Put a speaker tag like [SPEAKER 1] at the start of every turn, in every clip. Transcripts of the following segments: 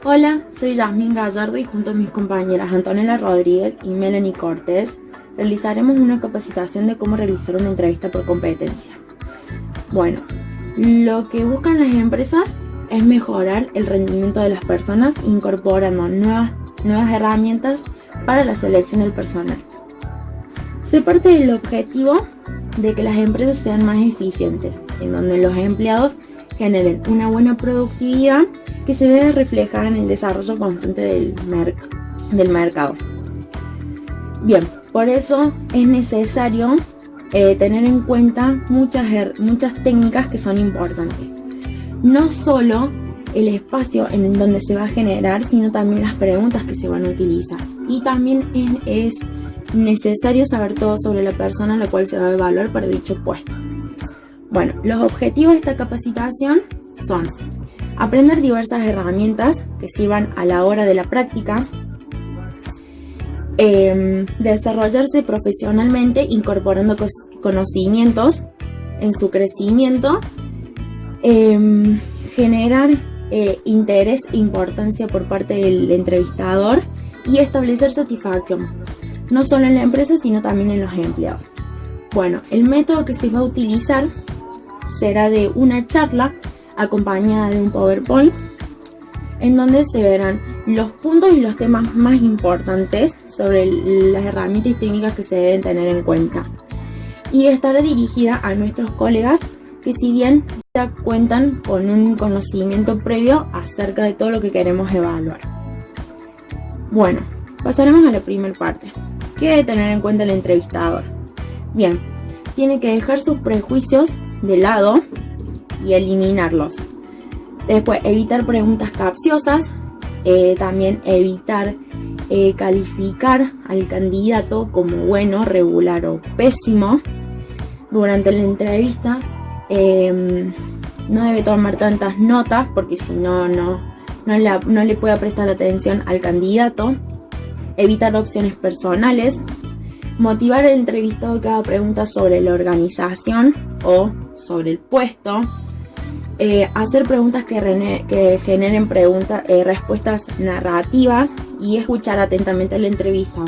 [SPEAKER 1] Hola, soy Yasmin Gallardo y junto a mis compañeras Antonella Rodríguez y Melanie Cortés realizaremos una capacitación de cómo realizar una entrevista por competencia. Bueno, lo que buscan las empresas es mejorar el rendimiento de las personas incorporando nuevas herramientas para la selección del personal. Se parte del objetivo de que las empresas sean más eficientes, en donde los empleados generen una buena productividad que se ve reflejada en el desarrollo constante del mercado. Bien, por eso es necesario tener en cuenta muchas técnicas que son importantes. No solo el espacio en donde se va a generar, sino también las preguntas que se van a utilizar. Y también es necesario saber todo sobre la persona a la cual se va a evaluar para dicho puesto. Bueno, los objetivos de esta capacitación son aprender diversas herramientas que sirvan a la hora de la práctica, desarrollarse profesionalmente incorporando conocimientos en su crecimiento, generar interés e importancia por parte del entrevistador y establecer satisfacción, no solo en la empresa sino también en los empleados. Bueno, el método que se va a utilizar será de una charla acompañada de un PowerPoint en donde se verán los puntos y los temas más importantes sobre las herramientas y técnicas que se deben tener en cuenta, y estará dirigida a nuestros colegas que, si bien ya cuentan con un conocimiento previo acerca de todo lo que queremos evaluar. Bueno, pasaremos a la primera parte. ¿Qué debe tener en cuenta el entrevistador? Bien, tiene que dejar sus prejuicios de lado y eliminarlos. Después, evitar preguntas capciosas, también evitar calificar al candidato como bueno, regular o pésimo. Durante la entrevista no debe tomar tantas notas porque si no le puede prestar atención al candidato. Evitar opciones personales. Motivar al entrevistado que haga preguntas sobre la organización o sobre el puesto. Hacer preguntas que generen respuestas narrativas y escuchar atentamente al entrevistado.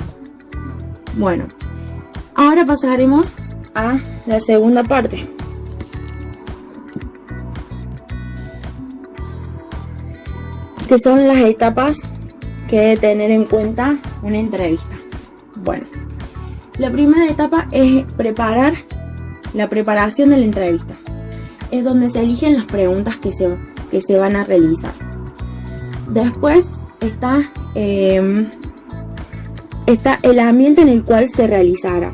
[SPEAKER 1] Bueno, ahora pasaremos a la segunda parte. Que son las etapas que debe tener en cuenta una entrevista. Bueno, la primera etapa es la preparación de la entrevista. Es donde se eligen las preguntas que se van a realizar. Después está el ambiente en el cual se realizará.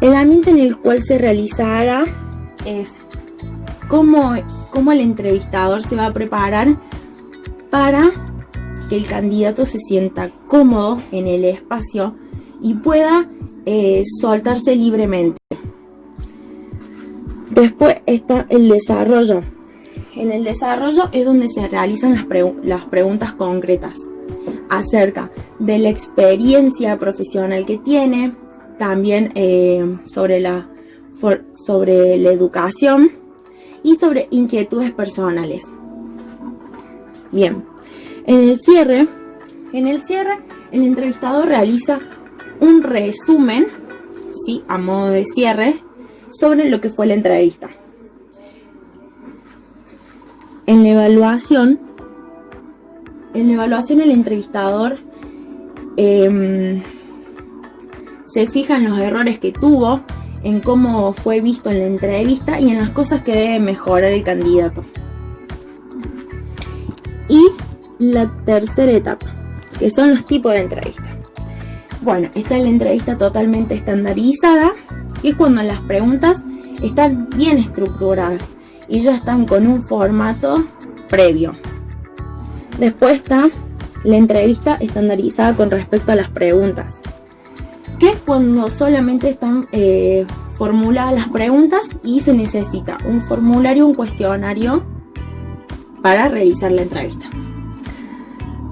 [SPEAKER 1] El ambiente en el cual se realizará es cómo el entrevistador se va a preparar para que el candidato se sienta cómodo en el espacio y pueda soltarse libremente. Después está el desarrollo. En el desarrollo es donde se realizan las preguntas concretas acerca de la experiencia profesional que tiene, también sobre la educación y sobre inquietudes personales. Bien, en el cierre, el entrevistador realiza un resumen, ¿sí?, a modo de cierre, sobre lo que fue la entrevista. En la evaluación el entrevistador se fija en los errores que tuvo, en cómo fue visto en la entrevista y en las cosas que debe mejorar el candidato. Y la tercera etapa, que son los tipos de entrevista. Bueno, esta es la entrevista totalmente estandarizada, que es cuando las preguntas están bien estructuradas y ya están con un formato previo. Después está la entrevista estandarizada con respecto a las preguntas, que es cuando solamente están formuladas las preguntas y se necesita un formulario, un cuestionario para realizar la entrevista.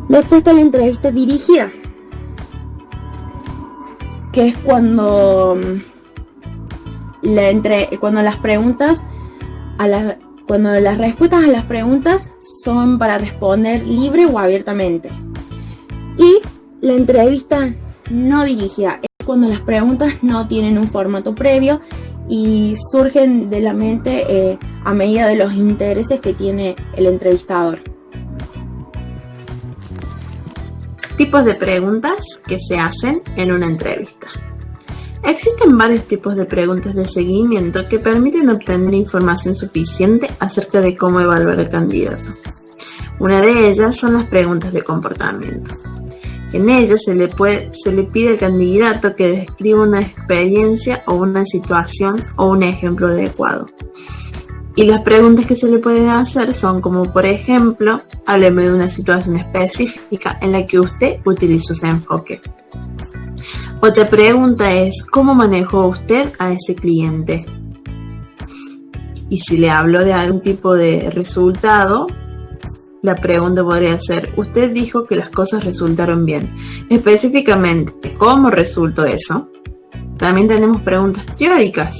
[SPEAKER 1] Después está la entrevista dirigida, que es cuando las preguntas cuando las respuestas a las preguntas son para responder libre o abiertamente. Y la entrevista no dirigida es cuando las preguntas no tienen un formato previo y surgen de la mente a medida de los intereses que tiene el entrevistador.
[SPEAKER 2] Tipos de preguntas que se hacen en una entrevista. Existen varios tipos de preguntas de seguimiento que permiten obtener información suficiente acerca de cómo evaluar al candidato. Una de ellas son las preguntas de comportamiento. En ellas se le pide al candidato que describa una experiencia o una situación o un ejemplo adecuado. Y las preguntas que se le pueden hacer son como, por ejemplo, hábleme de una situación específica en la que usted utilizó ese enfoque. Otra pregunta es, ¿cómo manejó usted a ese cliente? Y si le habló de algún tipo de resultado, la pregunta podría ser, usted dijo que las cosas resultaron bien. Específicamente, ¿cómo resultó eso? También tenemos preguntas teóricas,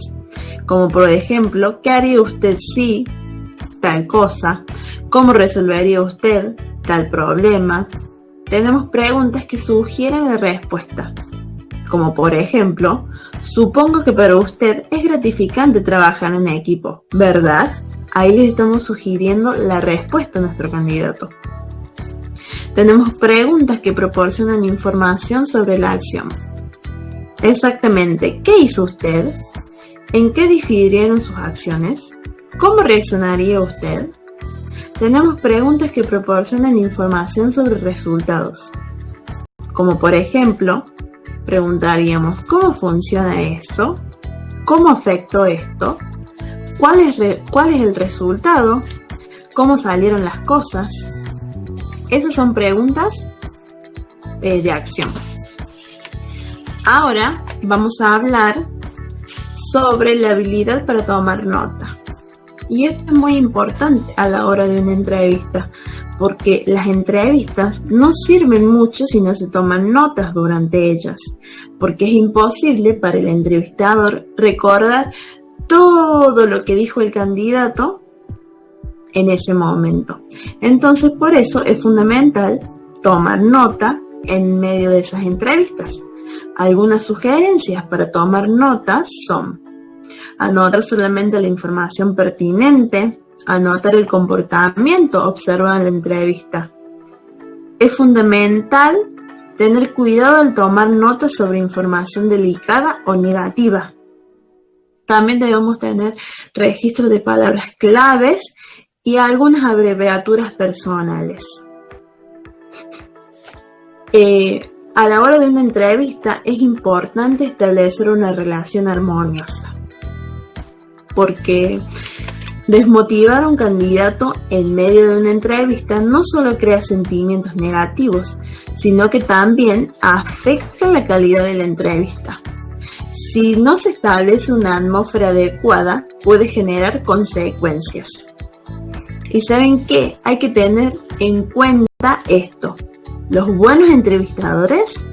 [SPEAKER 2] como por ejemplo, ¿qué haría usted si tal cosa? ¿Cómo resolvería usted tal problema? Tenemos preguntas que sugieren la respuesta, como por ejemplo, supongo que para usted es gratificante trabajar en equipo, ¿verdad? Ahí les estamos sugiriendo la respuesta a nuestro candidato. Tenemos preguntas que proporcionan información sobre la acción. Exactamente, ¿qué hizo usted? ¿En qué difirieron sus acciones? ¿Cómo reaccionaría usted? Tenemos preguntas que proporcionan información sobre resultados. Como por ejemplo, preguntaríamos, ¿cómo funciona eso? ¿Cómo afectó esto? ¿Cuál es el resultado? ¿Cómo salieron las cosas? Esas son preguntas de acción. Ahora vamos a hablar sobre la habilidad para tomar nota. Y esto es muy importante a la hora de una entrevista, porque las entrevistas no sirven mucho si no se toman notas durante ellas, porque es imposible para el entrevistador recordar todo lo que dijo el candidato en ese momento. Entonces, por eso es fundamental tomar nota en medio de esas entrevistas. Algunas sugerencias para tomar notas son anotar solamente la información pertinente, anotar el comportamiento observado en la entrevista. Es fundamental tener cuidado al tomar notas sobre información delicada o negativa. También debemos tener registro de palabras claves y algunas abreviaturas personales. A la hora de una entrevista es importante establecer una relación armoniosa, porque desmotivar a un candidato en medio de una entrevista no solo crea sentimientos negativos, sino que también afecta la calidad de la entrevista. Si no se establece una atmósfera adecuada, puede generar consecuencias. ¿Y saben qué? Hay que tener en cuenta esto. Los buenos entrevistadores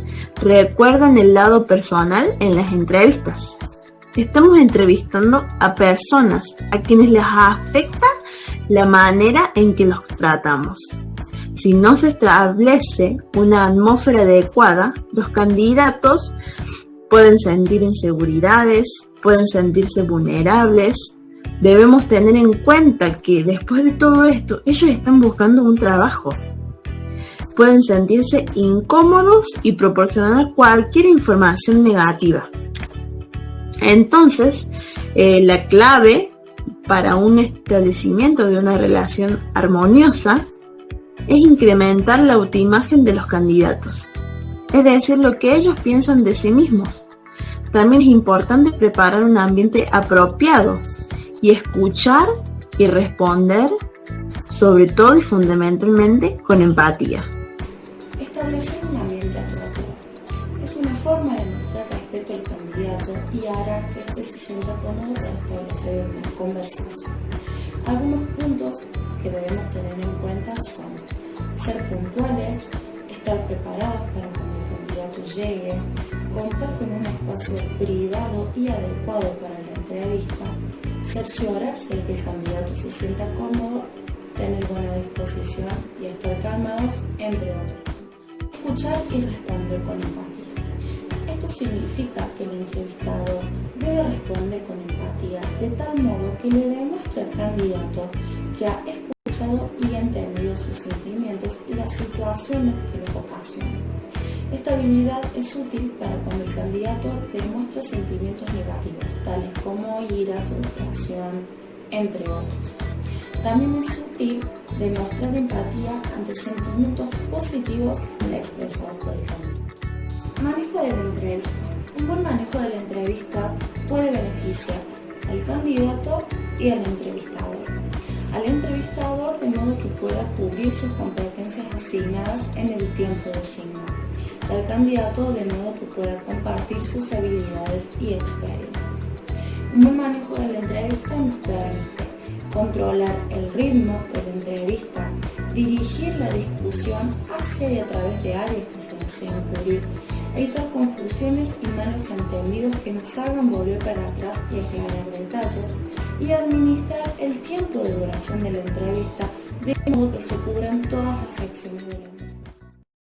[SPEAKER 2] recuerdan el lado personal en las entrevistas. Estamos entrevistando a personas a quienes les afecta la manera en que los tratamos. Si no se establece una atmósfera adecuada, los candidatos pueden sentir inseguridades, pueden sentirse vulnerables. Debemos tener en cuenta que después de todo esto, ellos están buscando un trabajo. Pueden sentirse incómodos y proporcionar cualquier información negativa. Entonces, la clave para un establecimiento de una relación armoniosa es incrementar la autoimagen de los candidatos, es decir, lo que ellos piensan de sí mismos. También es importante preparar un ambiente apropiado y escuchar y responder, sobre todo y fundamentalmente, con empatía.
[SPEAKER 3] Establecer un ambiente apropiado es una forma de mostrar respeto al candidato y hará que éste se sienta cómodo para establecer una conversación. Algunos puntos que debemos tener en cuenta son ser puntuales, estar preparados para cuando el candidato llegue, contar con un espacio privado y adecuado para la entrevista, cerciorarse de que el candidato se sienta cómodo, tener buena disposición y estar calmados, entre otros. Escuchar y responder con empatía. Esto significa que el entrevistador debe responder con empatía de tal modo que le demuestre al candidato que ha escuchado y entendido sus sentimientos y las situaciones que los ocasionan. Esta habilidad es útil para cuando el candidato demuestra sentimientos negativos, tales como ira, frustración, entre otros. También es útil demostrar empatía ante sentimientos positivos expresados por el candidato. Manejo de la entrevista. Un buen manejo de la entrevista puede beneficiar al candidato y al entrevistador. Al entrevistador de modo que pueda cubrir sus competencias asignadas en el tiempo designado. Y al candidato de modo que pueda compartir sus habilidades y experiencias. Un buen manejo de la entrevista nos permite controlar el ritmo de la entrevista, dirigir la discusión hacia y a través de áreas que se desean cubrir, evitar confusiones y malos entendidos que nos hagan volver para atrás y a generar detalles, y administrar el tiempo de duración de la entrevista de modo que se cubran todas las secciones de la misma.